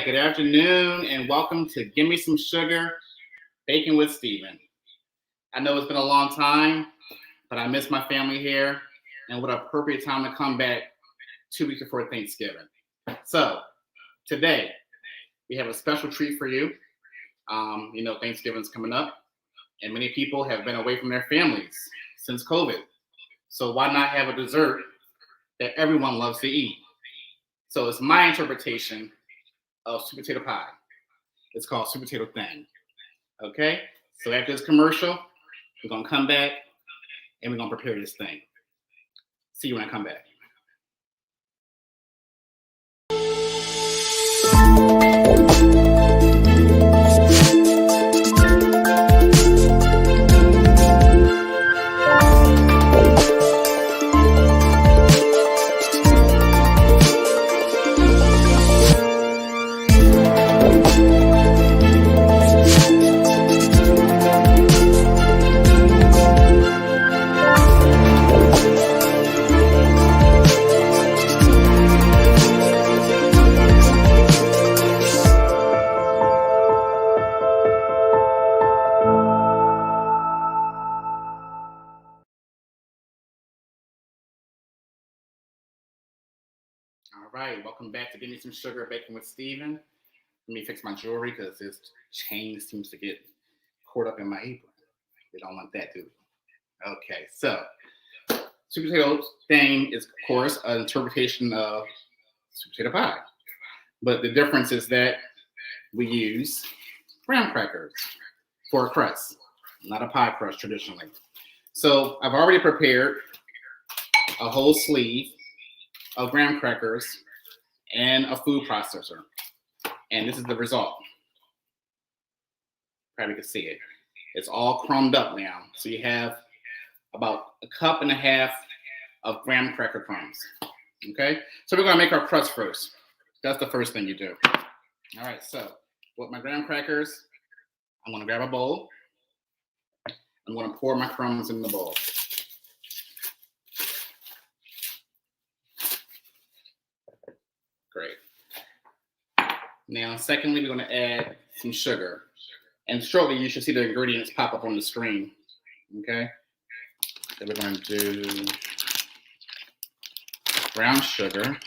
good afternoon, and welcome to Gimme Some Sugar Baking with Steven. I know it's been a long time, but I miss my family here, and what an appropriate time to come back 2 weeks before Thanksgiving. So, today, we have a special treat for you. Thanksgiving's coming up, and many people have been away from their families since COVID. So why not have a dessert that everyone loves to eat? So it's my interpretation of sweet potato pie. It's called Sweet Potato Thang. Okay? So after this commercial, we're going to come back and we're going to prepare this thing. See you when I come back. All right, welcome back to Gimme Some Sugar Baking with Steven. Let me fix my jewelry because this chain seems to get caught up in my apron. We don't want that, do we? Okay, so sweet potato thing is, of course, an interpretation of sweet potato pie. But the difference is that we use graham crackers for a crust, not a pie crust traditionally. So I've already prepared a whole sleeve of graham crackers and a food processor. And this is the result. Probably can see it. It's all crumbed up now. So you have about a cup and a half of graham cracker crumbs. Okay? So we're gonna make our crust first. That's the first thing you do. All right, so with my graham crackers, I'm gonna grab a bowl. I'm gonna pour my crumbs in the bowl. Great. Now, secondly, we're going to add some sugar. And shortly, you should see the ingredients pop up on the screen. Okay? Then we're going to do brown sugar.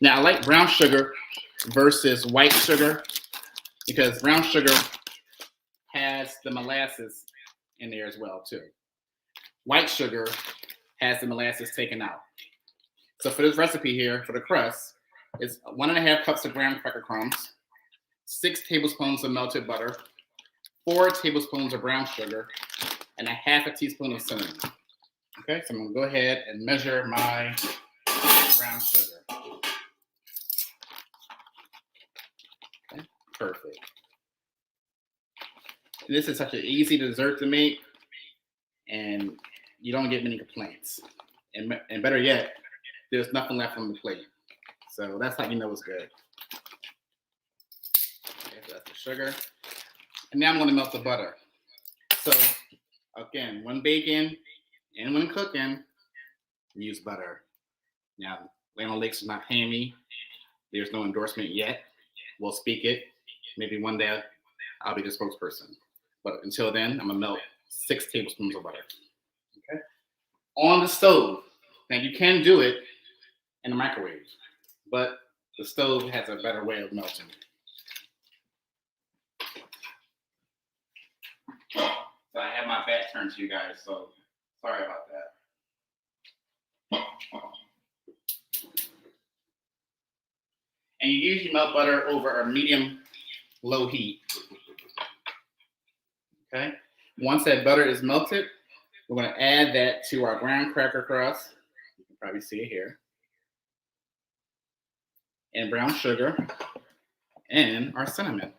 Now, I like brown sugar versus white sugar because brown sugar has the molasses in there as well, too. White sugar has the molasses taken out. So for this recipe here, for the crust, it's 1.5 cups of graham cracker crumbs, 6 tablespoons of melted butter, 4 tablespoons of brown sugar, and 1/2 teaspoon of cinnamon. Okay, so I'm gonna go ahead and measure my brown sugar. Okay, perfect. This is such an easy dessert to make, and you don't get many complaints. And better yet, there's nothing left on the plate. So that's how you know it's good. Okay, so that's the sugar. And now I'm going to melt the butter. So again, when baking and when cooking, use butter. Now, Lano Lakes is not paying me. There's no endorsement yet. We'll speak it. Maybe one day I'll be the spokesperson. But until then, I'm going to melt 6 tablespoons of butter. Okay. On the stove. Now, you can do it in the microwave, but the stove has a better way of melting. So I have my back turned to you guys, so sorry about that. And you usually melt butter over a medium-low heat. Okay? Once that butter is melted, we're going to add that to our graham cracker crust. You can probably see it here. And brown sugar, and our cinnamon.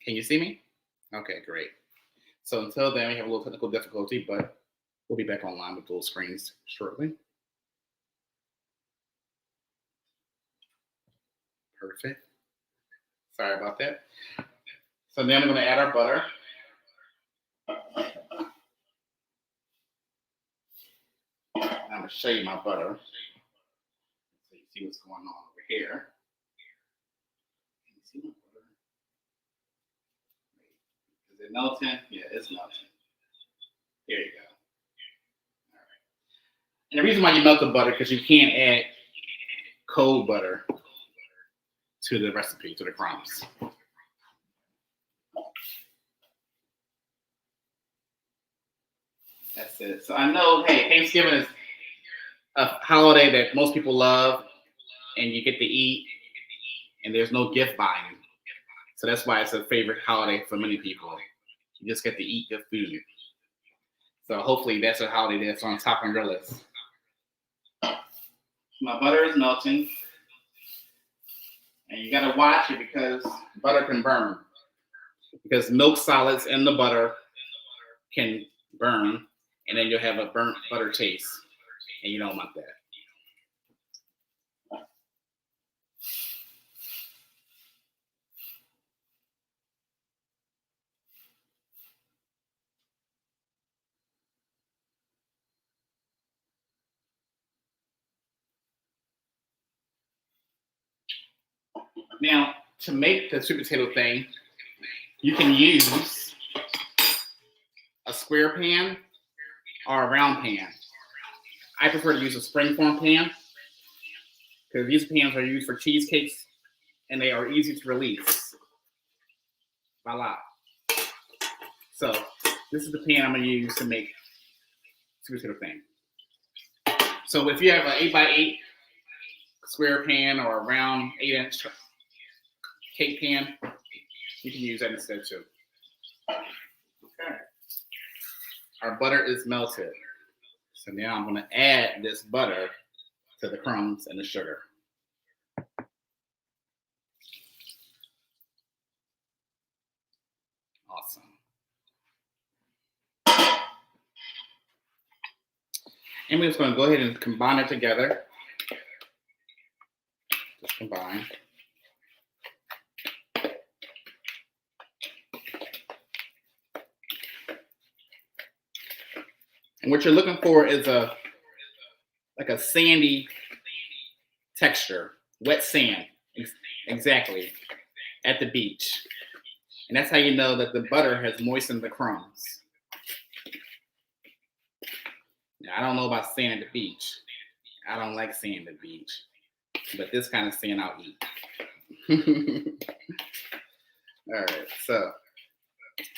Can you see me? Okay, great. So until then, we have a little technical difficulty, but we'll be back online with those screens shortly. Perfect. Sorry about that. So then we're going to add our butter. I'm going to show you my butter. So you see what's going on over here. Can you see my butter? Is it melting? Yeah, it's melting. There you go. All right. And the reason why you melt the butter because you can't add cold butter to the recipe, to the crumbs. That's it. So I know, hey, Thanksgiving is a holiday that most people love, and you get to eat, and there's no gift buying. So that's why it's a favorite holiday for many people. You just get to eat your food. So hopefully that's a holiday that's on top of your list. My butter is melting. And you gotta watch it because butter can burn. Because milk solids in the butter can burn, and then you'll have a burnt butter taste. And you don't want that. Now, to make the sweet potato thing, you can use a square pan or a round pan. I prefer to use a springform pan because these pans are used for cheesecakes and they are easy to release. Voila. So this is the pan I'm going to use to make sweet potato thing. So if you have an 8x8 square pan or a round 8-inch cake pan, you can use that instead too. Okay. Our butter is melted. So now I'm going to add this butter to the crumbs and the sugar. Awesome. And we're just going to go ahead and combine it together. Just combine. And what you're looking for is like a sandy texture, wet sand, exactly, at the beach. And that's how you know that the butter has moistened the crumbs. Now, I don't know about sand at the beach. I don't like sand at the beach, but this kind of sand I'll eat. All right, so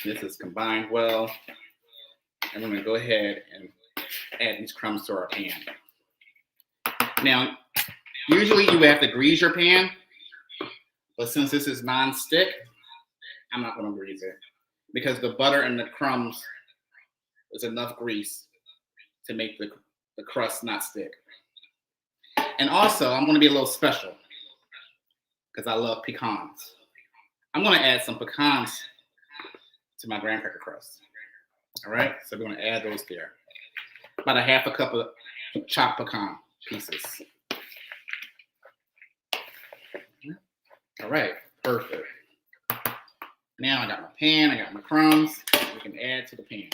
this is combined well. And we're going to go ahead and add these crumbs to our pan. Now, usually you have to grease your pan, but since this is non-stick, I'm not going to grease it because the butter and the crumbs is enough grease to make the crust not stick. And also, I'm going to be a little special because I love pecans. I'm going to add some pecans to my graham cracker crust. All right, so we're going to add those there. About a half a cup of chopped pecan pieces. All right, perfect. Now I got my pan, I got my crumbs. We can add to the pan.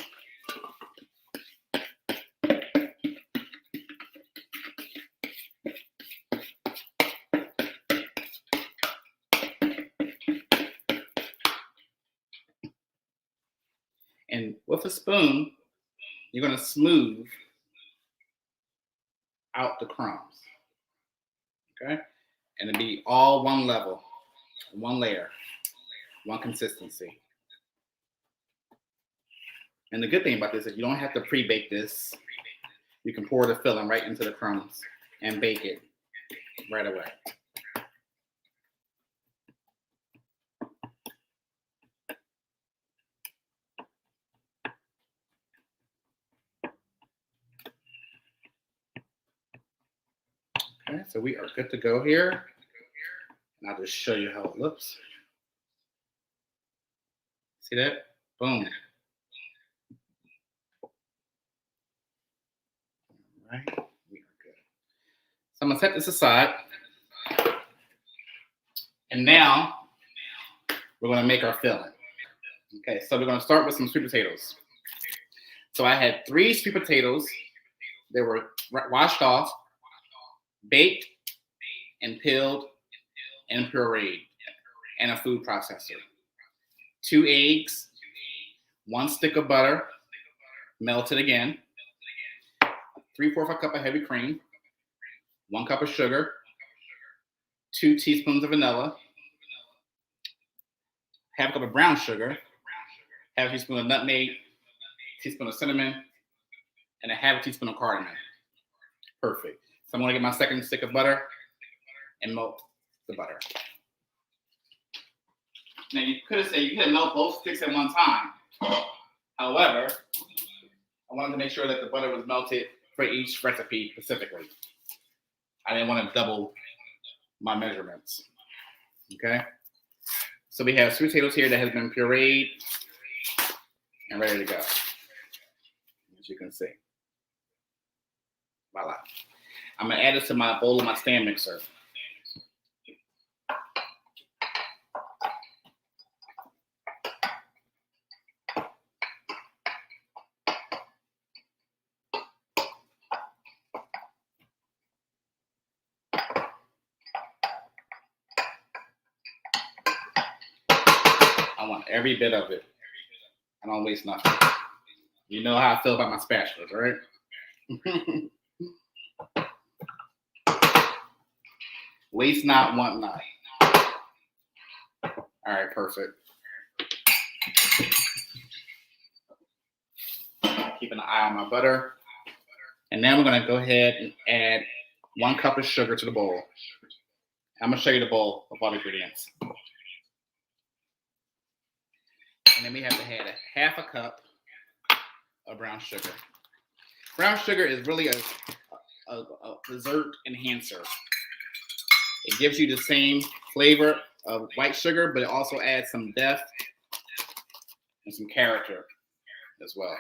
And with a spoon, you're going to smooth out the crumbs. Okay? And it'll be all one level, one layer, one consistency. And the good thing about this is you don't have to pre-bake this. You can pour the filling right into the crumbs and bake it right away. Okay, so we are good to go here. And I'll just show you how it looks. See that? Boom. All right, we are good. So I'm gonna set this aside. And now we're gonna make our filling. Okay, so we're going to start with some sweet potatoes. So I had 3 sweet potatoes. They were washed off, baked, and peeled, and pureed, and a food processor. 2 eggs, 1 stick of butter, melted again, 3/4 cup of heavy cream, 1 cup of sugar, 2 teaspoons of vanilla, half a cup of brown sugar, half a teaspoon of nutmeg, teaspoon of cinnamon, and a half a teaspoon of cardamom. Perfect. So I'm going to get my second stick of butter and melt the butter. Now you could have said you could melt both sticks at one time. However, I wanted to make sure that the butter was melted for each recipe specifically. I didn't want to double my measurements. Okay. So we have sweet potatoes here that has been pureed and ready to go. As you can see. Voila. I'm going to add this to my bowl of my stand mixer. I want every bit of it. I don't waste nothing. You know how I feel about my spatulas, right? Waste not, want not. All right, perfect. Keeping an eye on my butter. And now we're going to go ahead and add 1 cup of sugar to the bowl. I'm going to show you the bowl of all the ingredients. And then we have to add a half a cup of brown sugar. Brown sugar is really a dessert enhancer. It gives you the same flavor of white sugar, but it also adds some depth and some character as well.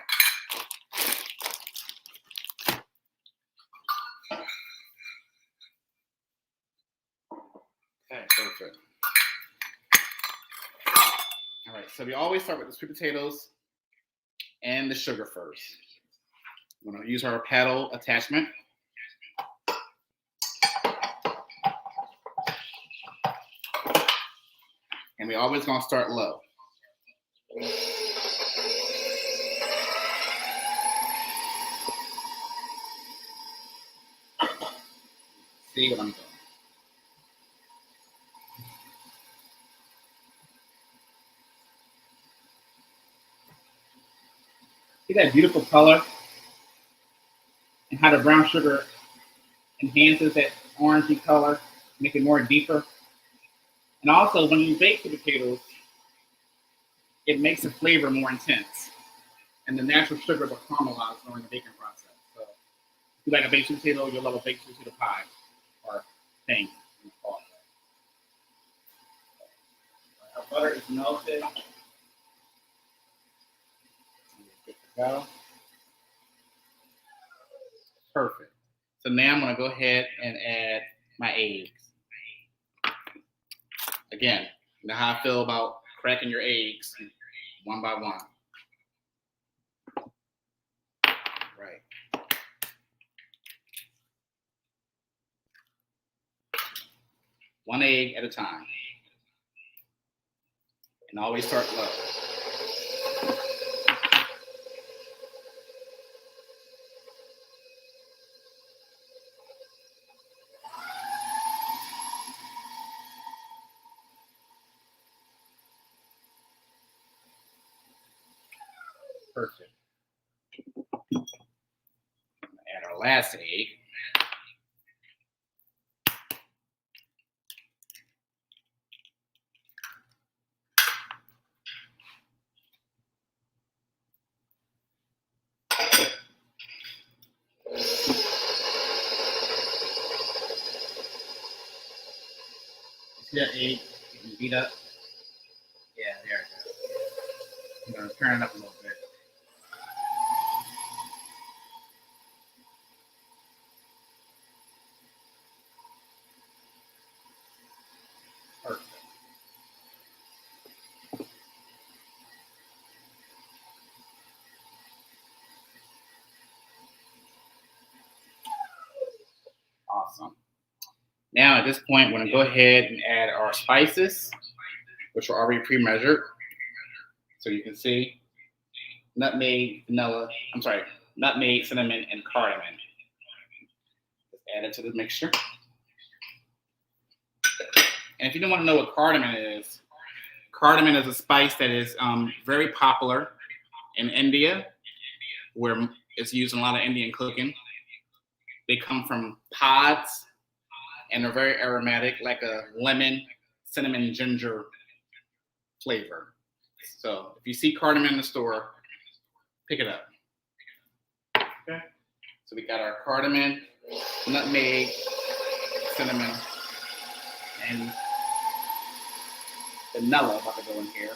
Okay, perfect. All right, so we always start with the sweet potatoes and the sugar first. We're going to use our paddle attachment. And we're always going to start low. See what I'm doing. See that beautiful color and how the brown sugar enhances that orangey color, make it more deeper. And also, when you bake the potatoes, it makes the flavor more intense. And the natural sugar will caramelize during the baking process. So if you like a baked sweet potato, you'll love a baked sweet potato pie or thing. Our butter is melted. Good to go. Perfect. So now I'm going to go ahead and add my eggs. Again, you know how I feel about cracking your eggs one by one. Right. One egg at a time. And always start low. Perfect. Add our last egg. See that egg getting beat up? Yeah, there it goes. I'm going to turn it up a little bit. Perfect. Awesome. Now at this point, we're gonna go ahead and add our spices, which are already pre-measured. So you can see nutmeg, cinnamon, and cardamom. Just add it to the mixture. And if you don't want to know what cardamom is a spice that is very popular in India, where it's used in a lot of Indian cooking. They come from pods, and they're very aromatic, like a lemon, cinnamon, ginger flavor. So if you see cardamom in the store, pick it up. Okay. So we got our cardamom, nutmeg, cinnamon, and vanilla about to go in here.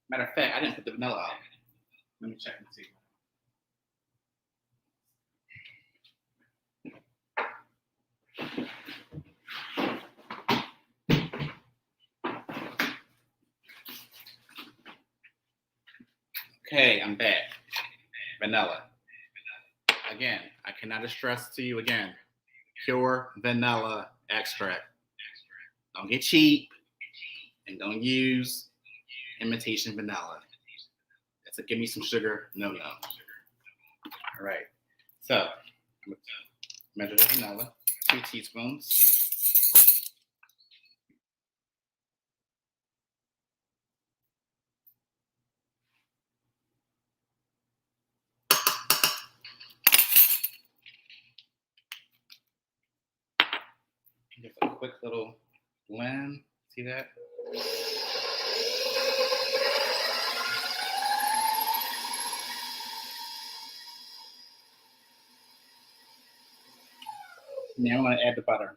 Matter of fact, I didn't put the vanilla out. Let me check and see. Okay, I'm back. Vanilla. Again, I cannot stress to you again, pure vanilla extract. Don't get cheap and don't use imitation vanilla. That's a give me some sugar, no. All right, so measure the vanilla, 2 teaspoons. Just a quick little blend. See that? Now I'm going to add the butter.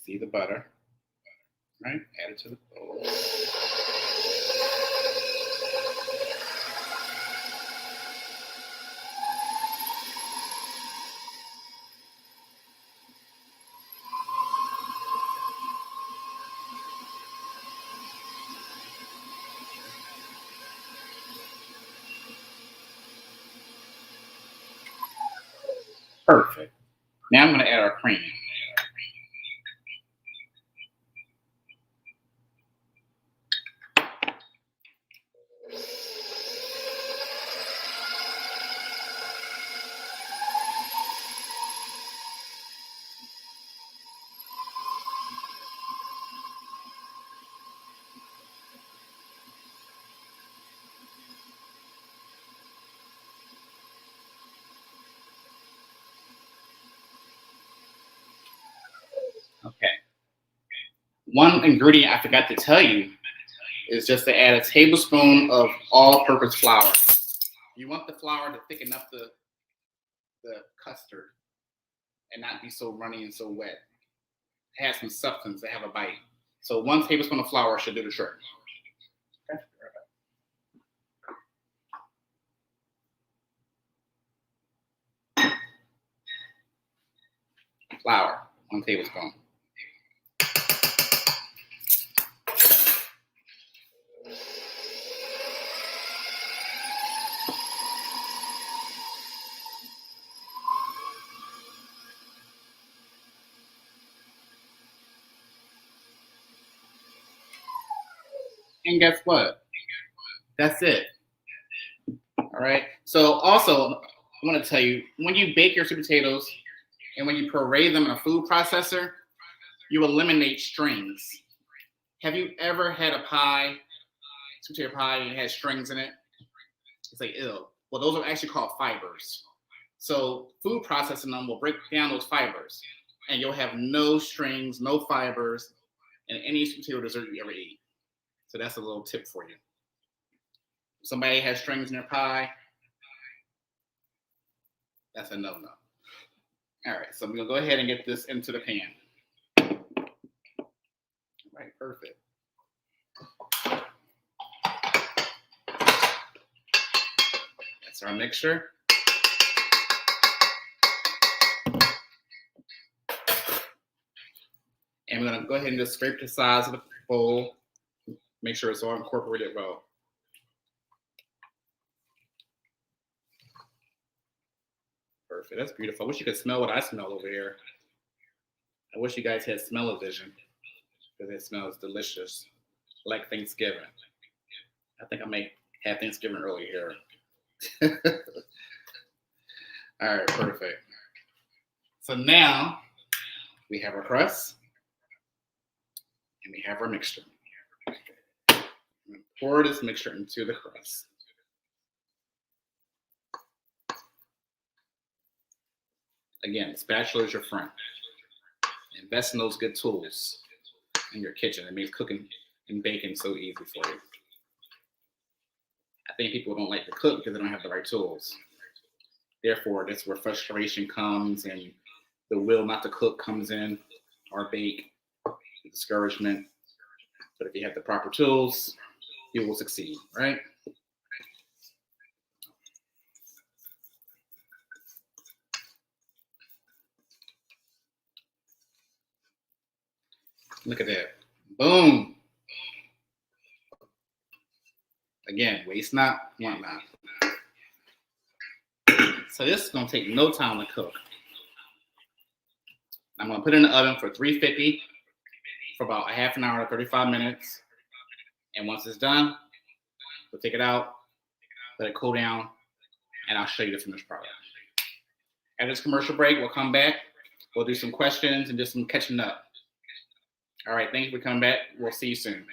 See the butter, right? Add it to the bowl. Perfect. Now I'm going to add our cream. Okay. One ingredient I forgot to tell you is just to add a tablespoon of all-purpose flour. You want the flour to thicken up the custard and not be so runny and so wet. It has some substance to have a bite. So 1 tablespoon of flour should do the trick. Okay. Flour, 1 tablespoon. And guess what? That's it. All right. So also, I want to tell you, when you bake your sweet potatoes and when you puree them in a food processor, you eliminate strings. Have you ever had a pie, sweet potato pie, and it has strings in it? It's like, ew. Well, those are actually called fibers. So food processing them will break down those fibers, and you'll have no strings, no fibers in any sweet potato dessert you ever eat. So that's a little tip for you. If somebody has strings in their pie, that's a no-no. All right, so I'm gonna go ahead and get this into the pan. All right, perfect. That's our mixture. to go ahead and just scrape the sides of the bowl. Make sure it's all incorporated well. Perfect. That's beautiful. I wish you could smell what I smell over here. I wish you guys had smell-o-vision because it smells delicious, like Thanksgiving. I think I may have Thanksgiving early here. All right, perfect. So now we have our crust and we have our mixture. Pour this mixture into the crust. Again, spatula is your friend. Invest in those good tools in your kitchen. It makes cooking and baking so easy for you. I think people don't like to cook because they don't have the right tools. Therefore, that's where frustration comes and the will not to cook comes in or bake, discouragement. But if you have the proper tools, you will succeed, right? Look at that. Boom. Again, waste not, want not. So this is going to take no time to cook. I'm going to put it in the oven for 350 for about a half an hour to 35 minutes. And once it's done, we'll take it out, let it cool down, and I'll show you the finished product. After this commercial break, we'll come back. We'll do some questions and just some catching up. All right, thank you for coming back. We'll see you soon.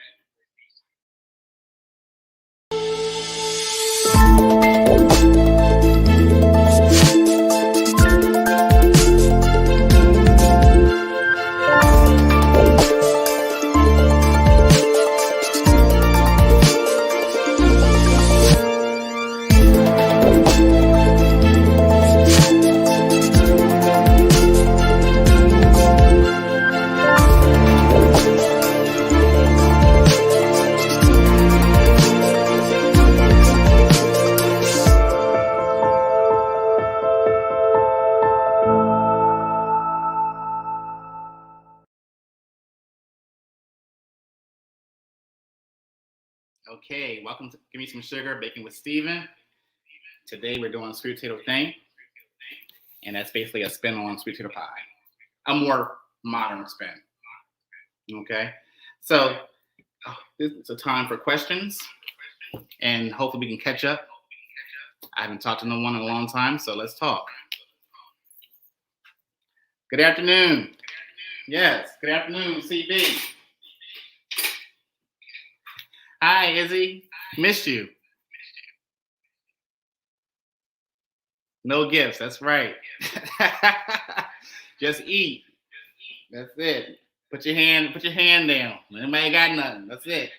Okay, welcome to Gimme Some Sugar Baking with Steven. Today we're doing Sweet Potato Thang, and that's basically a spin on sweet potato pie. A more modern spin. Okay, so this is a time for questions, and hopefully we can catch up. I haven't talked to no one in a long time, so let's talk. Good afternoon. Yes, good afternoon, CB. Hi, Izzy. Missed you. No gifts. That's right. Just eat. That's it. Put your hand down. Anybody got nothing? That's it.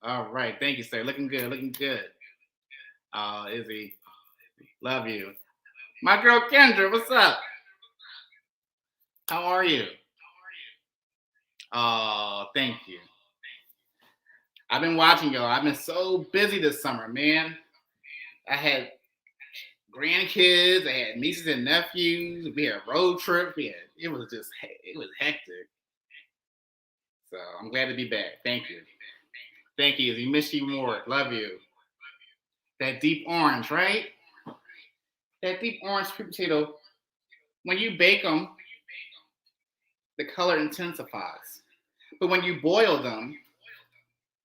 All right. Thank you, sir. Looking good. Looking good. Oh, Izzy. Love you. My girl Kendra, what's up? How are you? Oh, thank you. I've been watching y'all. I've been so busy this summer, man. I had grandkids, I had nieces and nephews, we had road trips, it was hectic. So I'm glad to be back. Thank you. Thank you. We miss you more. Love you. That deep orange, right? That deep orange sweet potato, when you bake them, the color intensifies. But when you boil them,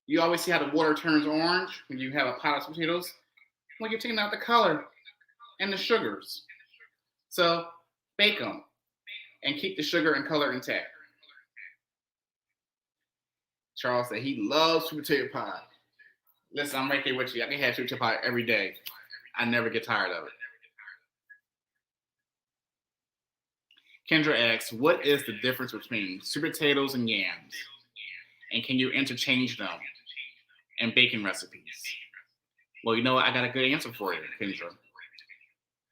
you always see how the water turns orange when you have a pot of sweet potatoes. When you're taking out the color and the sugars. So bake them and keep the sugar and color intact. Charles said he loves sweet potato pie. Listen, I'm right there with you. I can have sweet potato pie every day. I never get tired of it. Kendra asks, what is the difference between sweet potatoes and yams? And can you interchange them in baking recipes? Well, you know what? I got a good answer for you, Kendra.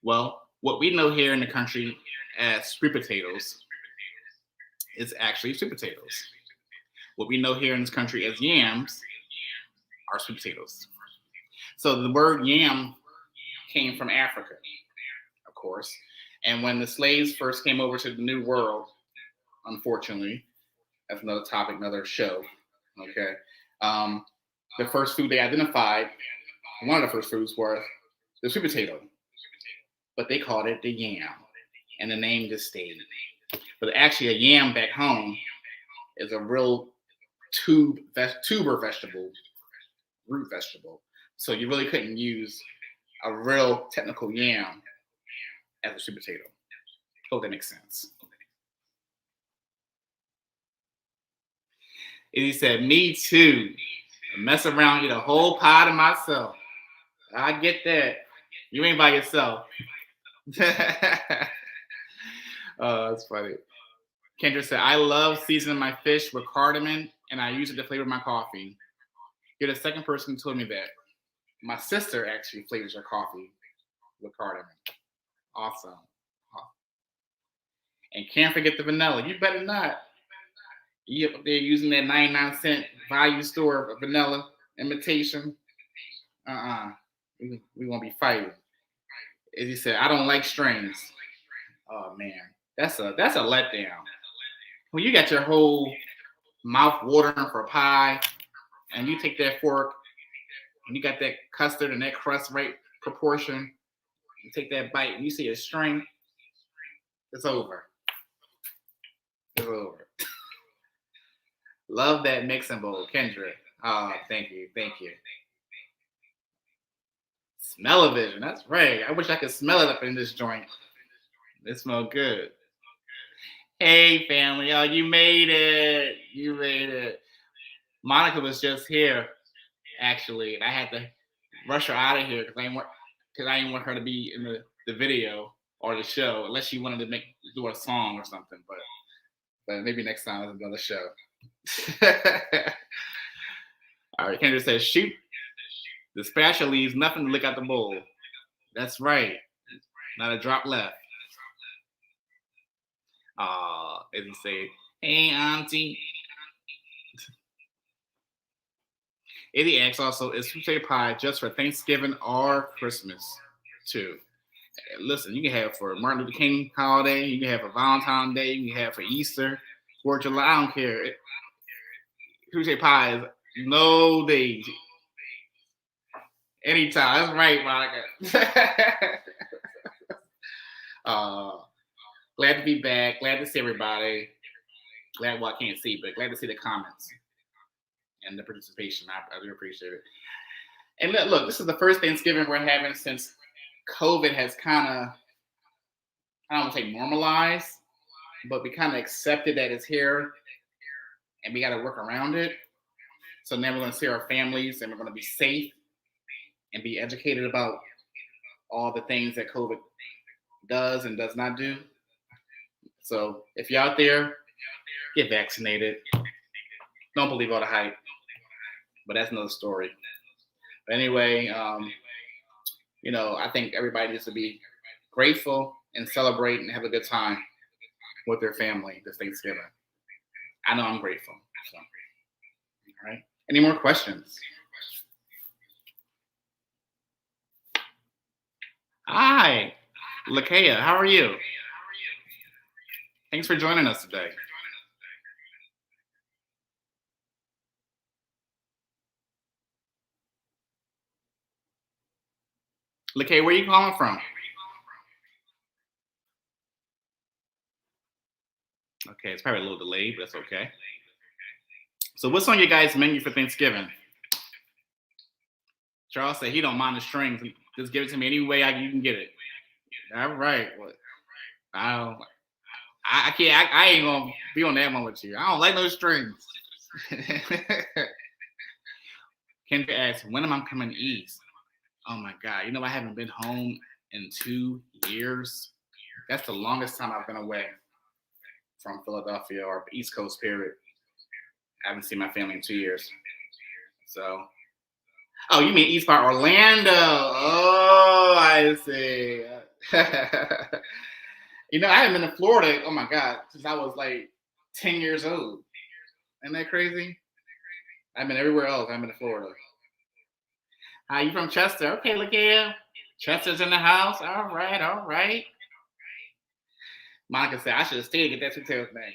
Well, what we know here in the country as sweet potatoes is actually sweet potatoes. What we know here in this country as yams are sweet potatoes. So the word yam came from Africa, of course, And when the slaves first came over to the New World, unfortunately, that's another topic, another show. Okay. The first food they identified, one of the first foods was the sweet potato, but they called it the yam, and the name just stayed. But actually, a yam back home is a real tuber vegetable, root vegetable. So you really couldn't use a real technical yam as a sweet potato. Hope that makes sense. And he said, "Me too. Mess around, eat a whole pie to myself. I get that. You ain't by yourself." Oh, that's funny. Kendra said, "I love seasoning my fish with cardamom, and I use it to flavor my coffee." You're the second person who told me that. My sister actually flavors her coffee with cardamom. Awesome. And can't forget the vanilla. You better not. You up there using that 99-cent value store vanilla imitation. We won't be fighting. As he said, "I don't like strings." Oh man, that's a letdown. When you got your whole mouth watering for pie, and you take that fork, and you got that custard and that crust right proportion, you take that bite, and you see a string, it's over. It's over. Love that mixing bowl, Kendra. Oh, thank you. Smell-o-vision, that's right. I wish I could smell it up in this joint. It smells good. Hey, family. Oh, you made it. Monica was just here, actually, and I had to rush her out of here because I didn't want her to be in the video or the show unless she wanted to do a song or something. But maybe next time is another show. All right, Kendra says, "Shoot, the spatula leaves nothing to lick out the bowl." That's right. Not a drop left. As he said, "Hey, auntie." Eddie asks also, "Is sweet potato pie just for Thanksgiving or Christmas too?" Listen, you can have for Martin Luther King holiday, you can have for Valentine's Day, you can have for Easter, 4th of July. I don't care. Sweet potato pie is no days. Anytime. That's right, Monica. Glad to be back. Glad to see everybody. Well, I can't see, but glad to see the comments and the participation. I do appreciate it. And look, this is the first Thanksgiving we're having since COVID has kind of, I don't want to say normalized, but we kind of accepted that it's here and we got to work around it. So now we're going to see our families and we're going to be safe and be educated about all the things that COVID does and does not do. So if you're out there, get vaccinated. Don't believe all the hype, but that's another story. But anyway, I think everybody needs to be grateful and celebrate and have a good time with their family this Thanksgiving. I know I'm grateful. So, all right. Any more questions? Hi, Lakea. How are you? Thanks for joining us today. Lakea, where are you calling from? Okay, it's probably a little delayed, but that's okay. So what's on your guys' menu for Thanksgiving? Charles said he don't mind the strings. Just give it to me any way you can get it. All right. Well, I can't. I ain't gonna be on that one with you. I don't like those strings. Kendra asks, "When am I coming east?" Oh my God! I haven't been home in 2 years. That's the longest time I've been away from Philadelphia or East Coast. Period. I haven't seen my family in 2 years. So. Oh, you mean East Part Orlando? Oh, I see. I haven't been to Florida, oh my God, since I was like 10 years old. Isn't that crazy? I've been everywhere else. I've been to Florida. Hi, you from Chester? Okay, look here. Chester's in the house. All right. Monica said, I should have stayed to get that Sweet Potato Thang.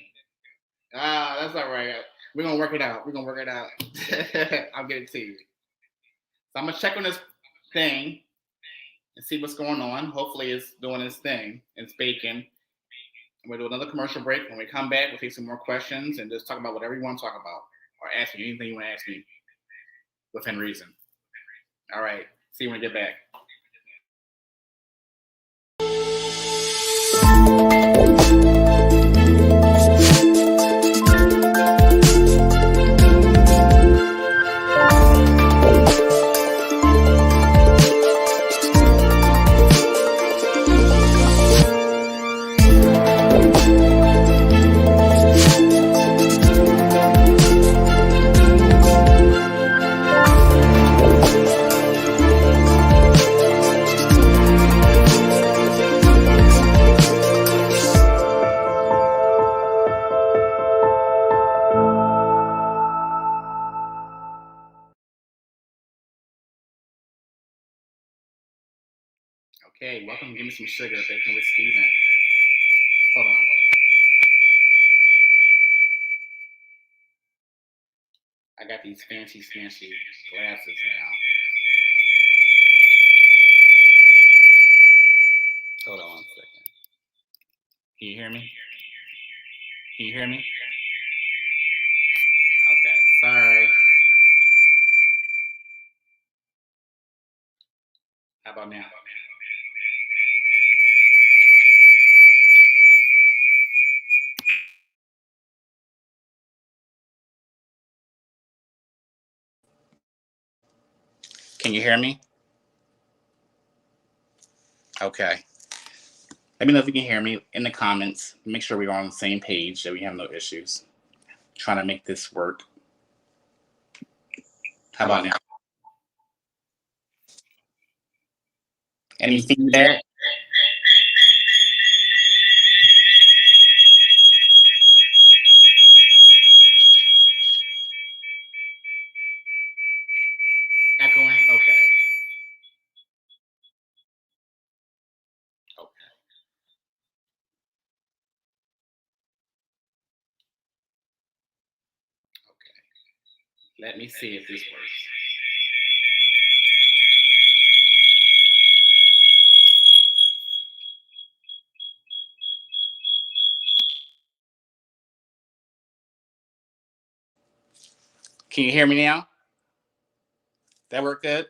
Ah, that's all right. We're going to work it out. We're going to work it out. I'll get it to you. So I'm going to check on this thing and see what's going on. Hopefully it's doing its thing. It's baking. We'll do another commercial break. When we come back, we'll take some more questions and just talk about whatever you want to talk about. Or ask me anything you want to ask me within reason. All right. See you when we get back. Okay, welcome to Gimme Some Suga Baking with Steven. Hold on. I got these fancy glasses now. Hold on 1 second. Can you hear me? Can you hear me? Okay, sorry. How about now? Can you hear me? Okay. Let me know if you can hear me in the comments. Make sure we're on the same page, that we have no issues. Trying to make this work. How about now? Any feedback? Echoing? Okay. Okay. Okay. Let me see if this works. Can you hear me now? That work good?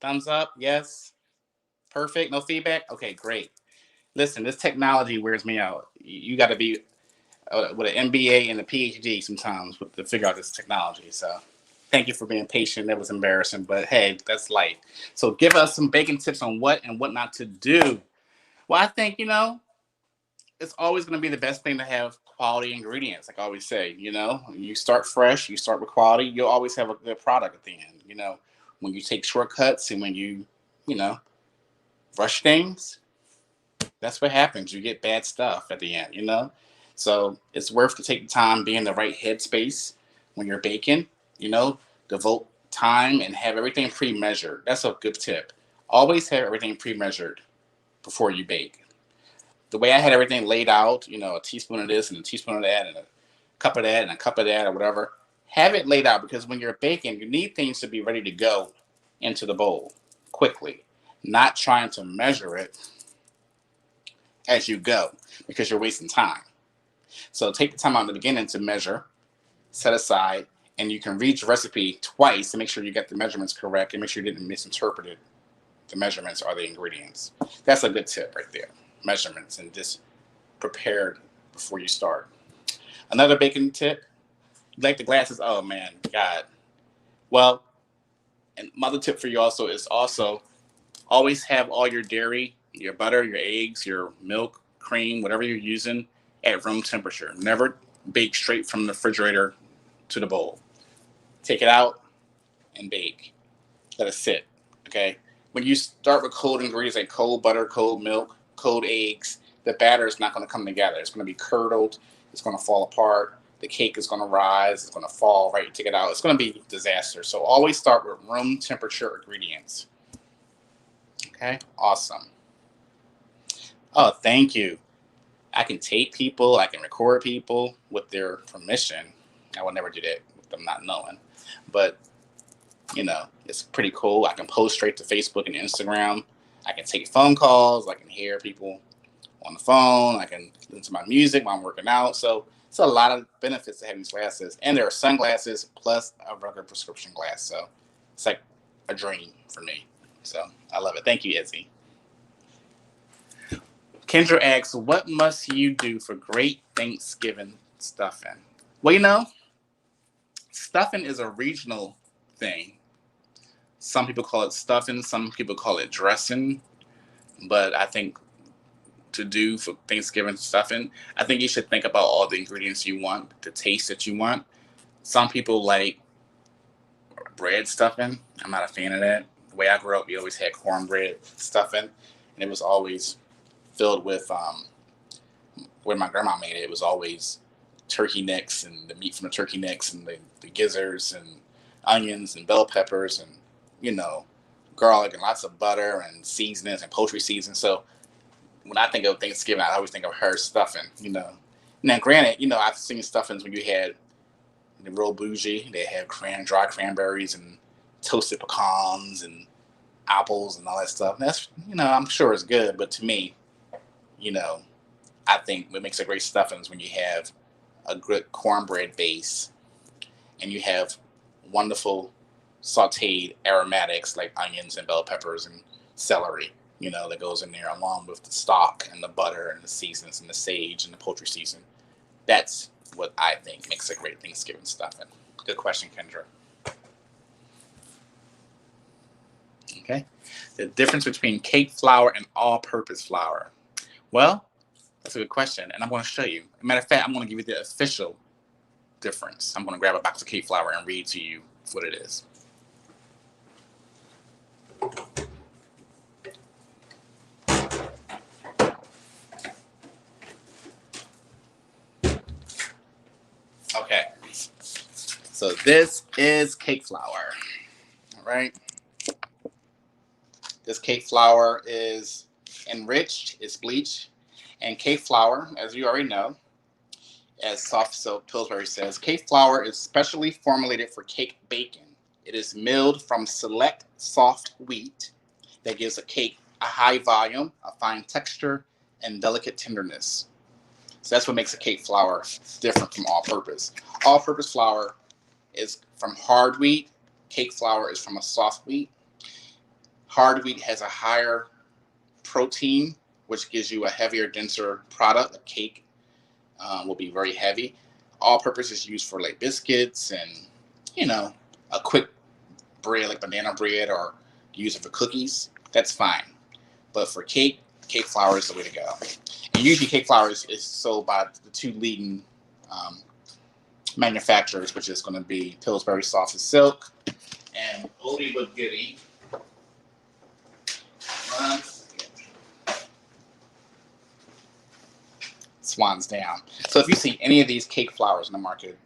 Thumbs up? Yes? Perfect? No feedback? Okay, great. Listen, this technology wears me out. You got to be with an MBA and a PhD sometimes to figure out this technology. So thank you for being patient. That was embarrassing, but hey, that's life. So give us some baking tips on what and what not to do. Well, I think, it's always going to be the best thing to have quality ingredients. Like I always say, you start fresh, you start with quality, you'll always have a good product at the end. When you take shortcuts and when you rush things, that's what happens. You get bad stuff at the end. So it's worth to take the time, be in the right headspace when you're baking, devote time and have everything pre-measured. That's a good tip. Always have everything pre-measured before you bake. The way I had everything laid out, a teaspoon of this and a teaspoon of that and a cup of that and a cup of that or whatever, have it laid out because when you're baking, you need things to be ready to go into the bowl quickly, not trying to measure it as you go because you're wasting time. So take the time out in the beginning to measure, set aside, and you can read your recipe twice to make sure you get the measurements correct and make sure you didn't misinterpret it. The measurements are the ingredients. That's a good tip right there. Measurements and just prepared before you start. Another baking tip, like the glasses. Oh man, God. Well, and another tip for you also is always have all your dairy, your butter, your eggs, your milk, cream, whatever you're using at room temperature. Never bake straight from the refrigerator to the bowl. Take it out and bake. Let it sit. Okay. When you start with cold ingredients like cold butter, cold milk, cold eggs, the batter is not going to come together. It's going to be curdled. It's going to fall apart. The cake is going to rise. It's going to fall right. You take it out. It's going to be a disaster. So always start with room temperature ingredients. Okay. Awesome. Oh, thank you. I can tape people, I can record people with their permission. I will never do that with them not knowing. But, it's pretty cool. I can post straight to Facebook and Instagram. I can take phone calls. I can hear people on the phone. I can listen to my music while I'm working out. So it's a lot of benefits to having these glasses. And there are sunglasses plus a regular prescription glass. So it's like a dream for me. So I love it. Thank you, Izzy. Kendra asks, what must you do for great Thanksgiving stuffing? Well, stuffing is a regional thing. Some people call it stuffing, some people call it dressing. But I think to do for Thanksgiving stuffing, I think you should think about all the ingredients you want, the taste that you want. Some people like bread stuffing. I'm not a fan of that. The way I grew up, we always had cornbread stuffing, and it was always filled with when my grandma made it. It was always turkey necks and the meat from the turkey necks and the gizzards and onions and bell peppers and garlic and lots of butter and seasonings and poultry seasoning. So when I think of Thanksgiving, I always think of her stuffing. Now granted, I've seen stuffings when you had the real bougie. They had dry cranberries and toasted pecans and apples and all that stuff. And that's I'm sure it's good, but to me, I think what makes a great stuffing is when you have a good cornbread base and you have wonderful sauteed aromatics like onions and bell peppers and celery, that goes in there along with the stock and the butter and the seasonings and the sage and the poultry season. That's what I think makes a great Thanksgiving stuffing. Good question, Kendra. Okay. The difference between cake flour and all-purpose flour. Well, that's a good question, and I'm going to show you. As a matter of fact, I'm going to give you the official difference. I'm going to grab a box of cake flour and read to you what it is. Okay, so this is cake flour, all right? This cake flour is enriched, it's bleached, and cake flour, as you already know, as Soft Soap Pillsbury says, cake flour is specially formulated for cake baking. It is milled from select soft wheat that gives a cake a high volume, a fine texture, and delicate tenderness. So that's what makes a cake flour different from all-purpose. All-purpose flour is from hard wheat. Cake flour is from a soft wheat. Hard wheat has a higher protein, which gives you a heavier, denser product. A cake will be very heavy. All-purpose is used for like biscuits and, a quick bread like banana bread, or use it for cookies. That's fine. But for cake flour is the way to go. And usually cake flour is sold by the two leading manufacturers, which is going to be Pillsbury Soft and Silk and Oldie But Goodie. Swans down. So if you see any of these cake flours in the market,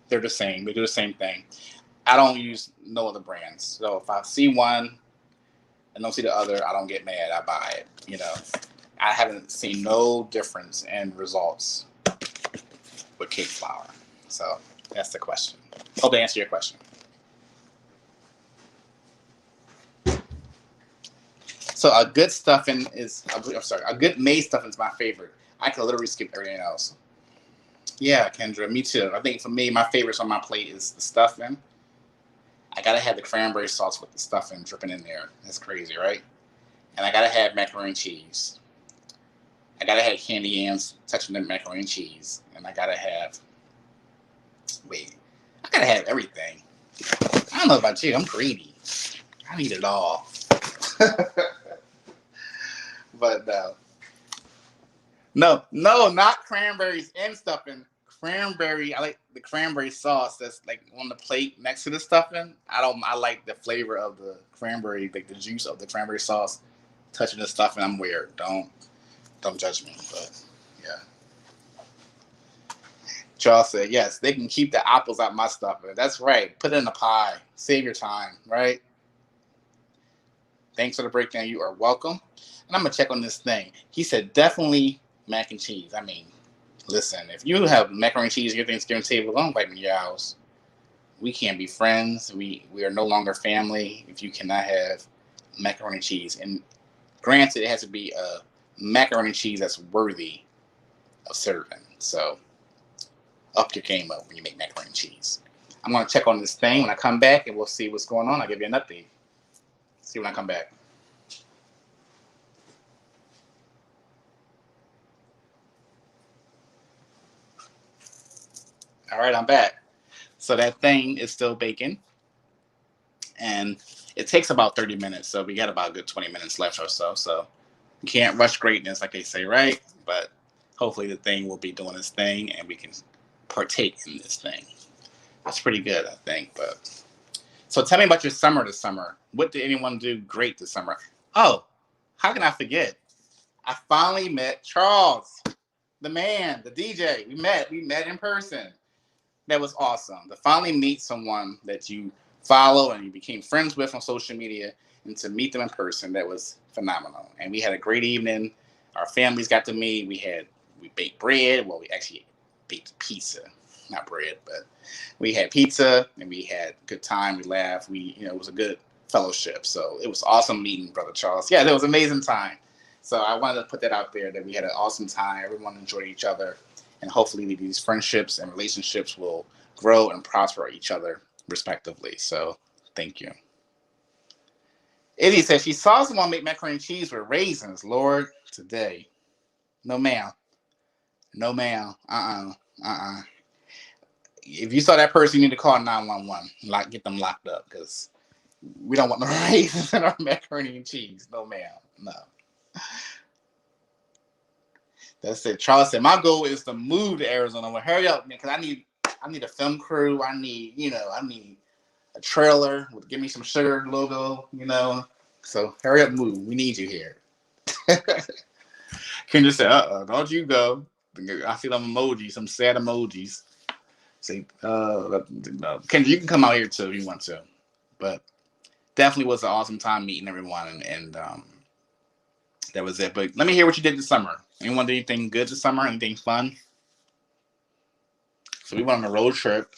they're the same. They do the same thing. I don't use no other brands. So if I see one and don't see the other, I don't get mad. I buy it. I haven't seen no difference in results with cake flour. So that's the question. Hope I answered your question. So a good stuffing is, a good made stuffing is my favorite. I can literally skip everything else. Yeah, Kendra, me too. I think for me, my favorites on my plate is the stuffing. I gotta have the cranberry sauce with the stuffing dripping in there. That's crazy, right? And I gotta have macaroni and cheese. I gotta have candy yams touching the macaroni and cheese. And I gotta have everything. I don't know about you. I'm greedy. I need it all. But no, not cranberries and stuffing. Cranberry, I like the cranberry sauce that's like on the plate next to the stuffing. I like the flavor of the cranberry, like the juice of the cranberry sauce touching the stuffing. I'm weird. Don't judge me, but yeah. Charles said, yes, they can keep the apples out my stuffing. That's right. Put it in a pie. Save your time, right? Thanks for the breakdown. You are welcome. And I'm going to check on this thing. He said, definitely mac and cheese. I mean, listen, if you have macaroni and cheese at your Thanksgiving table, don't invite me to your house. We can't be friends. We are no longer family if you cannot have macaroni and cheese. And granted, it has to be a macaroni and cheese that's worthy of serving. So up your game up when you make macaroni and cheese. I'm going to check on this thing when I come back, and we'll see what's going on. I'll give you an update. See when I come back. All right, I'm back. So that thing is still baking, and it takes about 30 minutes. So we got about a good 20 minutes left or so. So you can't rush greatness, like they say, right? But hopefully the thing will be doing its thing, and we can partake in this thing. That's pretty good, I think. But so tell me about your summer this summer. What did anyone do great this summer? Oh, how can I forget? I finally met Charles, the man, the DJ. We met in person. That was awesome. To finally meet someone that you follow and you became friends with on social media, and to meet them in person, that was phenomenal. And we had a great evening. Our families got to meet. We baked bread. Well, we actually baked pizza, not bread, but we had pizza and we had a good time. We laughed. It was a good fellowship. So it was awesome meeting Brother Charles. Yeah, it was an amazing time. So I wanted to put that out there that we had an awesome time. Everyone enjoyed each other. And hopefully these friendships and relationships will grow and prosper each other respectively. So thank you. Izzy says she saw someone make macaroni and cheese with raisins. Lord, today. No, ma'am. No, ma'am. If you saw that person, you need to call 911. Get them locked up, because we don't want no raisins in our macaroni and cheese. No, ma'am. No. That's it. Charles said, my goal is to move to Arizona. Well, hurry up, man, because I need a film crew. I need a trailer with Gimme Some Sugar logo, So hurry up, move. We need you here. Kendra said, don't you go. I see them emojis, some sad emojis. Say, Kendra, you can come out here too if you want to. But definitely was an awesome time meeting everyone, and that was it. But let me hear what you did this summer. Anyone did anything good this summer? Anything fun? So we went on a road trip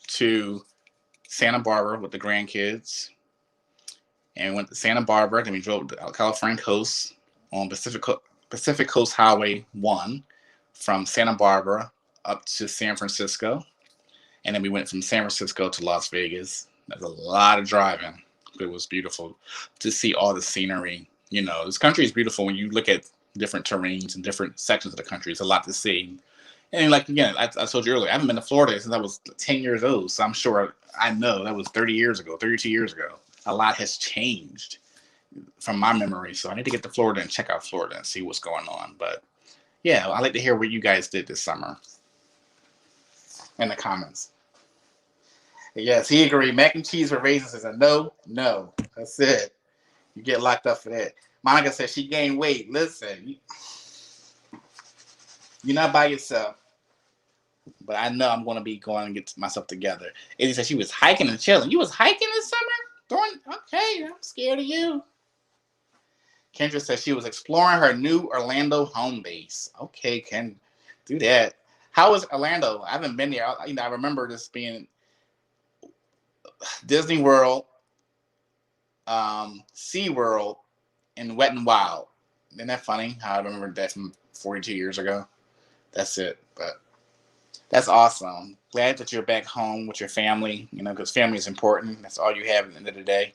to Santa Barbara with the grandkids, and we went to Santa Barbara. Then we drove to California coast on Pacific Coast Highway 1 from Santa Barbara up to San Francisco, and then we went from San Francisco to Las Vegas. That's a lot of driving. It was beautiful to see all the scenery. This country is beautiful when you look at different terrains and different sections of the country. It's a lot to see. And I told you earlier, I haven't been to Florida since I was 10 years old. So I'm sure I know that was 32 years ago. A lot has changed from my memory. So I need to get to Florida and check out Florida and see what's going on. But yeah, I'd like to hear what you guys did this summer in the comments. Yes, he agreed. Mac and cheese with raisins is a no. That's it. You get locked up for that. Monica said she gained weight. Listen, you're not by yourself. But I know I'm going to be going and get myself together. Izzy said she was hiking and chilling. You was hiking this summer? Okay, I'm scared of you. Kendra said she was exploring her new Orlando home base. Okay, can do that. How is Orlando? I haven't been there. I remember this being Disney World, Sea World, and Wet and Wild. Isn't that funny? How I remember that from 42 years ago. That's it. But that's awesome. Glad that you're back home with your family, because family is important. That's all you have at the end of the day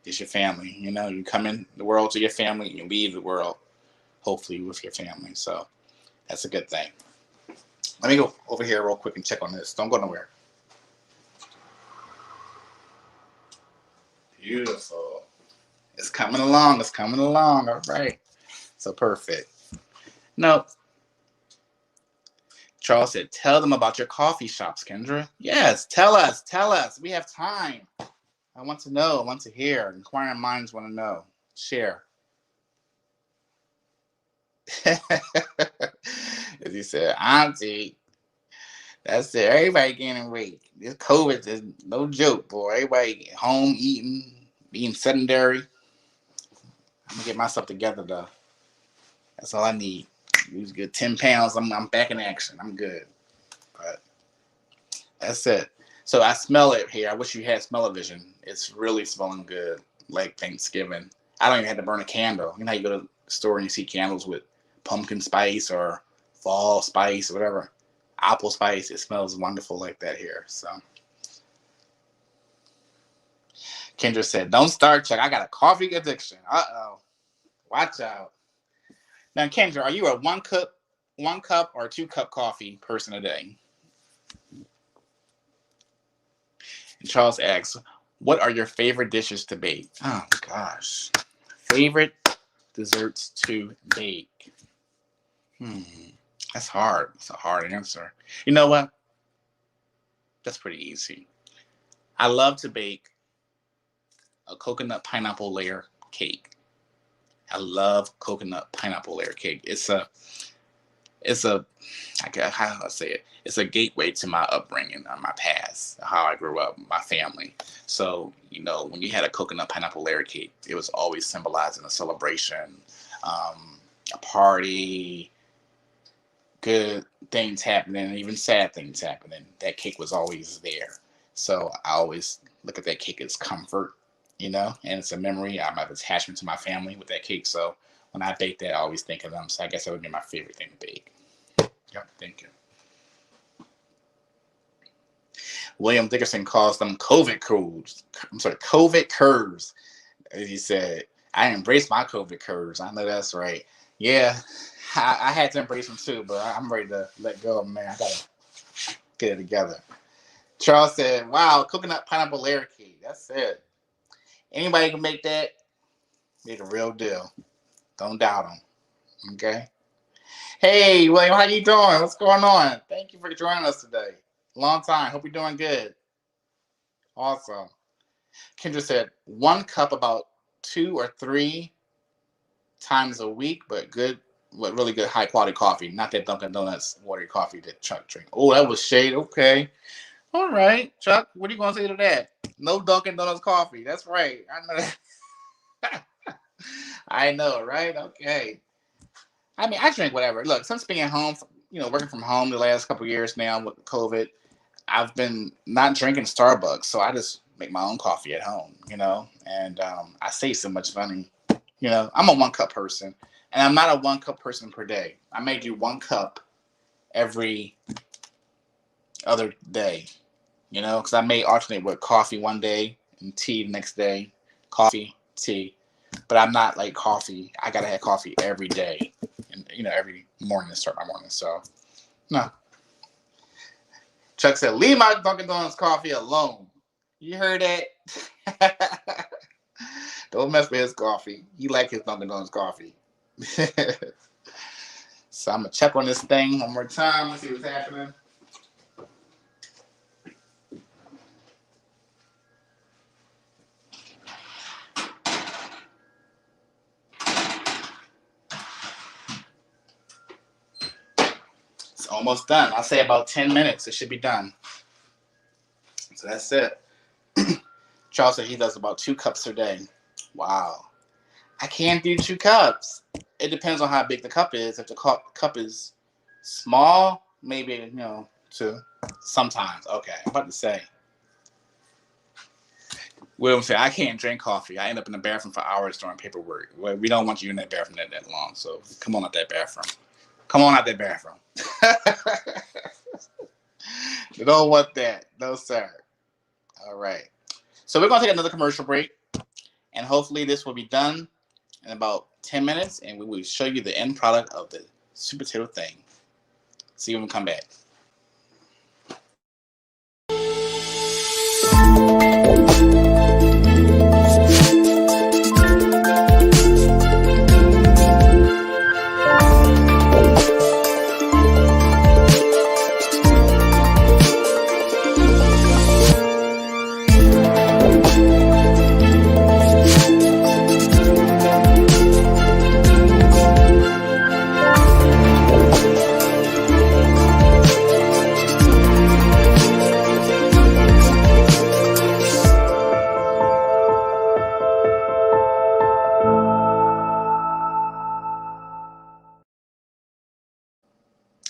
is your family. You come in the world to your family, and you leave the world, hopefully, with your family. So that's a good thing. Let me go over here real quick and check on this. Don't go nowhere. Beautiful. It's coming along. All right. So perfect. No. Charles said, tell them about your coffee shops, Kendra. Yes, tell us. We have time. I want to know. I want to hear. Inquiring minds want to know. Share. As he said, Auntie, that's it. Everybody gaining weight. This COVID is no joke, boy. Everybody home eating, being sedentary. I'm going to get myself together, though. That's all I need. lose a good 10 pounds. I'm back in action. I'm good. But that's it. So I smell it here. I wish you had smell-o-vision. It's really smelling good, like Thanksgiving. I don't even have to burn a candle. You know how you go to the store and you see candles with pumpkin spice or fall spice or whatever, apple spice. It smells wonderful like that here. So Kendra said, "Don't start, Chuck. I got a coffee addiction. Uh-oh. Watch out." Now, Kendra, are you a one cup or 2 cup coffee person a day? And Charles asks, "What are your favorite dishes to bake?" Oh gosh, favorite desserts to bake. That's hard. It's a hard answer. You know what? That's pretty easy. I love to bake a coconut pineapple layer cake. I love coconut pineapple layer cake. It's a how do I say it? It's a gateway to my upbringing, my past, how I grew up, my family. So, you know, when you had a coconut pineapple layer cake, it was always symbolizing a celebration, a party, good things happening, even sad things happening. That cake was always there. So I always look at that cake as comfort, you know, and it's a memory. I have attachment to my family with that cake. So when I bake that, I always think of them. So I guess that would be my favorite thing to bake. Yep, thank you. William Dickerson calls them COVID curves. COVID curves. As he said, I embrace my COVID curves. I know that's right. Yeah, I had to embrace them too, but I'm ready to let go of them, man. I gotta get it together. Charles said, "Wow, coconut pineapple layer cake. That's it. Anybody can make that. Make a real deal. Don't doubt them." Okay. Hey, William, how you doing? What's going on? Thank you for joining us today. Long time. Hope you're doing good. Awesome. Kendra said 1 cup about 2 or 3 times a week, but really good high quality coffee. Not that Dunkin' Donuts watery coffee that Chuck drink. Oh, that was shade. Okay. All right, Chuck, what are you going to say to that? No Dunkin' Donuts coffee. That's right. I know that. I know, right? Okay. I mean, I drink whatever. Look, since being at home, working from home the last couple of years now with COVID, I've been not drinking Starbucks, so I just make my own coffee at home, and I save so much money. I'm a 1 cup person, and I'm not a 1 cup person per day. I may do 1 cup every other day, because I may alternate with coffee one day and tea the next day, coffee, tea. But I'm not like coffee. I gotta have coffee every day, and every morning to start my morning. So, no. Chuck said, "Leave my Dunkin' Donuts coffee alone." You heard that? Don't mess with his coffee. He like his Dunkin' Donuts coffee. So I'm gonna check on this thing one more time. Let's see what's happening. Almost done. I'll say about 10 minutes. It should be done. So that's it. Charles said he does about 2 cups a day. Wow. I can't do 2 cups. It depends on how big the cup is. If the cup is small, maybe, 2. Sometimes. Okay. I'm about to say. William said, "I can't drink coffee. I end up in the bathroom for hours during paperwork." Well, we don't want you in that bathroom that long. So come on out that bathroom. Come on out that bathroom. You don't want that. No, sir. All right. So we're going to take another commercial break. And hopefully this will be done in about 10 minutes. And we will show you the end product of the Sweet Potato Thang. See you when we come back.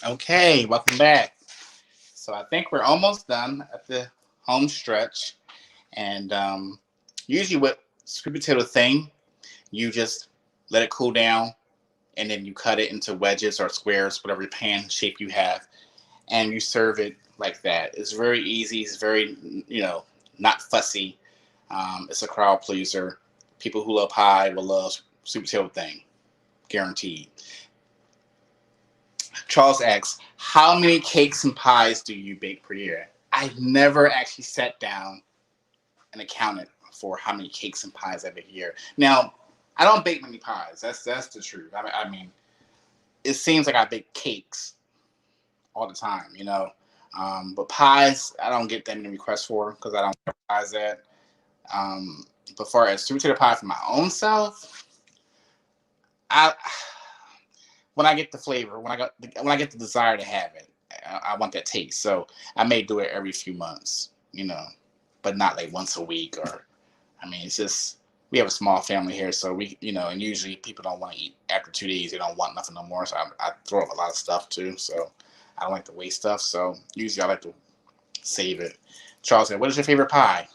Okay, welcome back. So I think we're almost done at the home stretch. And usually with sweet potato thing, you just let it cool down and then you cut it into wedges or squares, whatever pan shape you have, and you serve it like that. It's very easy. It's very, not fussy. It's a crowd pleaser. People who love pie will love sweet potato thing, guaranteed. Charles asks, how many cakes and pies do you bake per year? I've never actually sat down and accounted for how many cakes and pies I bake a year. Now, I don't bake many pies. That's the truth. I mean, it seems like I bake cakes all the time. But pies, I don't get that many requests for because I don't have pies that. But far as sweet potato pie for my own self, I when I get the flavor, when I get the desire to have it, I want that taste. So I may do it every few months, but not like once a week. Or I mean, it's just we have a small family here, so and usually people don't want to eat after 2 days. They don't want nothing no more. So I throw up a lot of stuff too. So I don't like to waste stuff. So usually I like to save it. Charles said, "What is your favorite pie?"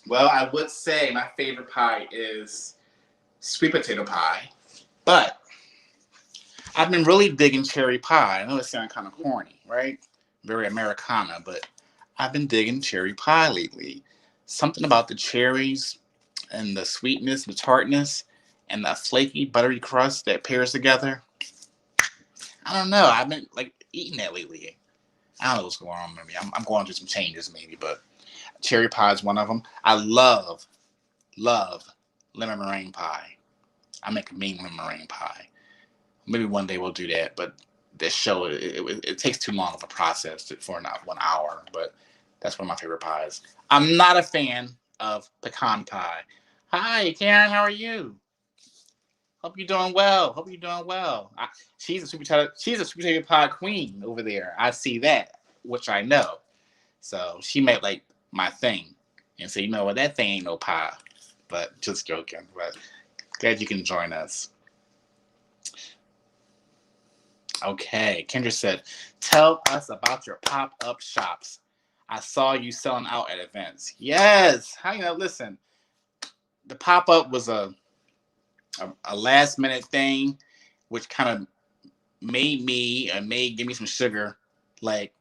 Well, I would say my favorite pie is sweet potato pie, but I've been really digging cherry pie. I know it sounds kind of corny, right? Very Americana, but I've been digging cherry pie lately. Something about the cherries and the sweetness, the tartness, and the flaky, buttery crust that pairs together. I don't know. I've been like eating that lately. I don't know what's going on with me. I'm going through some changes maybe, but cherry pie is one of them. I love lemon meringue pie. I make a mean lemon meringue pie. Maybe one day we'll do that, but this show it takes too long of a process for not 1 hour. But that's one of my favorite pies. I'm not a fan of pecan pie. Hi, Karen. How are you? Hope you're doing well. Hope you're doing well. She's a sweet potato pie queen over there. I see that, which I know. So she made like my thing, and so you know what, that thing ain't no pie. But just joking. But glad you can join us. Okay, Kendra said, tell us about your pop-up shops. I saw you selling out at events. Yes. How listen, the pop-up was a last minute thing, which kind of made Gimme Some Sugar like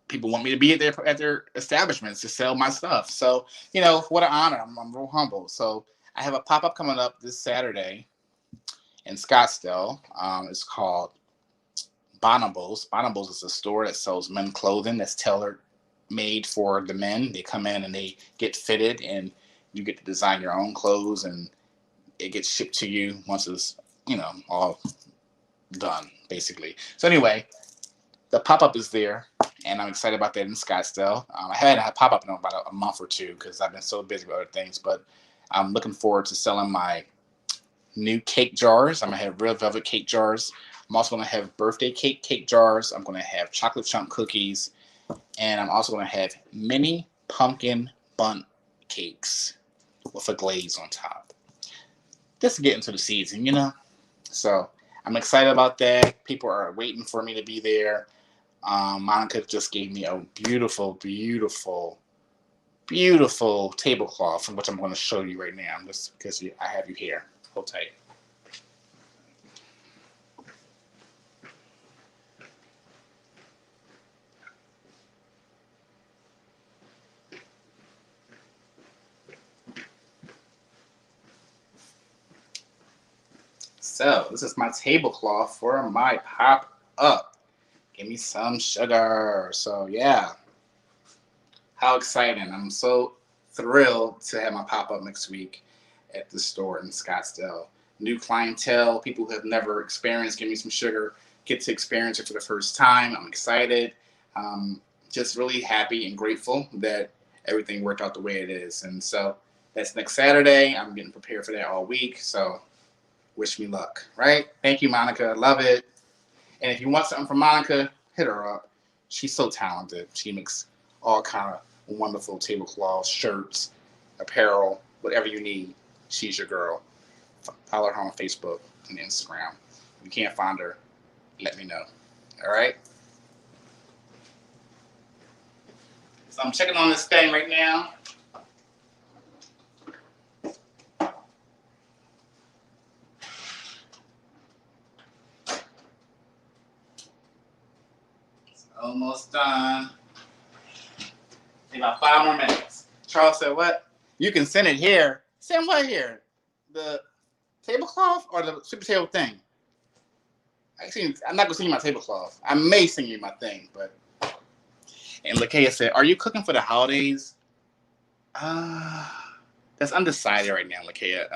people want me to be at their establishments to sell my stuff. So, what an honor. I'm real humble. So I have a pop-up coming up this Saturday in Scottsdale. It's called Bonables. Bonables is a store that sells men clothing that's tailored made for the men. They come in and they get fitted, and you get to design your own clothes, and it gets shipped to you once it's all done, basically. So anyway, the pop-up is there, and I'm excited about that in Scottsdale. I haven't had a pop-up in about a month or two because I've been so busy with other things, but I'm looking forward to selling my new cake jars. I'm gonna have real velvet cake jars. I'm also gonna have birthday cake jars. I'm gonna have chocolate chunk cookies, and I'm also gonna have mini pumpkin bundt cakes with a glaze on top. Just to get into the season. So I'm excited about that. People are waiting for me to be there. Monica just gave me a beautiful, beautiful, beautiful tablecloth, which I'm going to show you right now, just because I have you here. Hold tight. So this is my tablecloth for my pop up. Give me some sugar. So yeah, how exciting! I'm so thrilled to have my pop up next week at the store in Scottsdale. New clientele, people who have never experienced Give Me Some Sugar, get to experience it for the first time. I'm excited. Um, just really happy and grateful that everything worked out the way it is. And so that's next Saturday. I'm getting prepared for that all week. So wish me luck, right? Thank you, Monica. Love it. And if you want something from Monica, hit her up. She's so talented. She makes all kind of wonderful tablecloths, shirts, apparel, whatever you need. She's your girl. Follow her on Facebook and Instagram. If you can't find her, let me know. All right. So I'm checking on this thing right now. It's almost done. Need about 5 more minutes. Charles said, what? You can send it here. Send what here? The tablecloth or the sweet potato thing? Actually, I'm not going to send you my tablecloth. I may send you my thing, but... And Lakea said, are you cooking for the holidays? That's undecided right now, Lakea.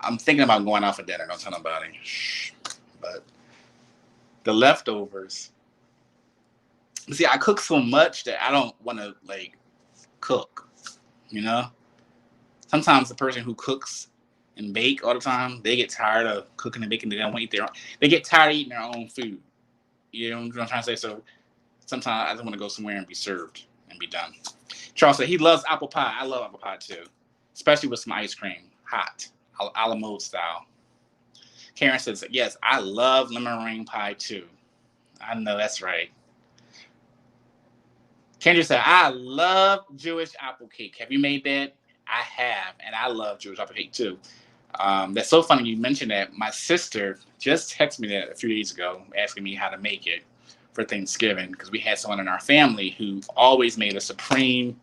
I'm thinking about going out for dinner. Don't tell nobody. But the leftovers... See, I cook so much that I don't want to, like, cook, you know? Sometimes the person who cooks and bake all the time, they get tired of cooking and baking. They don't want to eat their own. They get tired of eating their own food. You know what I'm trying to say? So sometimes I just want to go somewhere and be served and be done. Charles said he loves apple pie. I love apple pie too, especially with some ice cream, hot, a la mode style. Karen says, yes, I love lemon meringue pie too. I know that's right. Kendra said, I love Jewish apple cake. Have you made that? I have, and I love Jewish apple cake too. That's so funny you mentioned that. My sister just texted me that a few days ago, asking me how to make it for Thanksgiving, because we had someone in our family who always made a supreme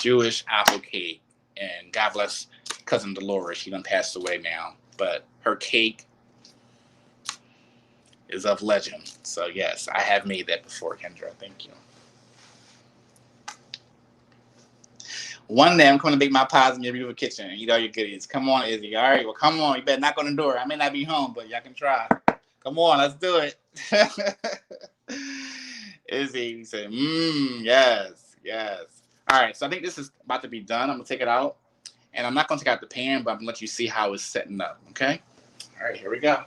Jewish apple cake. And God bless cousin Dolores. She done passed away now, but her cake is of legend. So yes, I have made that before, Kendra. Thank you. One day I'm coming to bake my pies in your beautiful kitchen and eat all your goodies. Come on, Izzy. All right, well, come on. You better knock on the door. I may not be home, but y'all can try. Come on, let's do it. Izzy said, yes, yes. All right, so I think this is about to be done. I'm going to take it out. And I'm not going to take out the pan, but I'm going to let you see how it's setting up, okay? All right, here we go.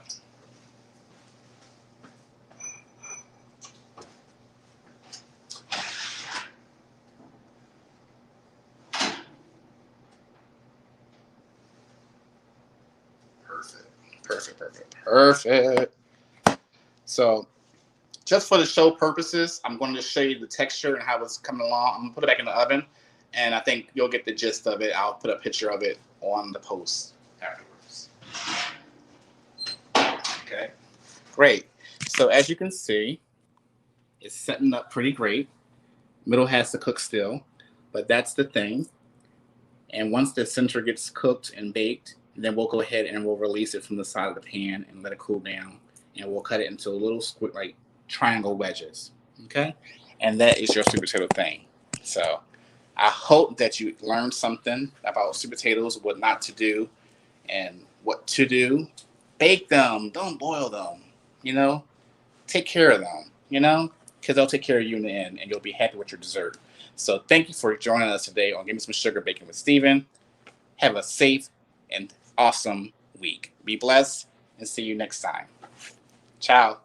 Perfect. So just for the show purposes, I'm going to show you the texture and how it's coming along. I'm going to put it back in the oven, and I think you'll get the gist of it. I'll put a picture of it on the post afterwards. Okay, great. So as you can see, it's setting up pretty great. Middle has to cook still, but that's the thing. And once the center gets cooked and baked, then we'll go ahead and we'll release it from the side of the pan and let it cool down. And we'll cut it into little like triangle wedges. Okay? And that is your sweet potato thing. So I hope that you learned something about sweet potatoes, what not to do and what to do. Bake them. Don't boil them. You know? Take care of them. You know? Because they'll take care of you in the end and you'll be happy with your dessert. So thank you for joining us today on Gimme Some Sugar Baking with Steven. Have a safe and awesome week. Be blessed and see you next time. Ciao.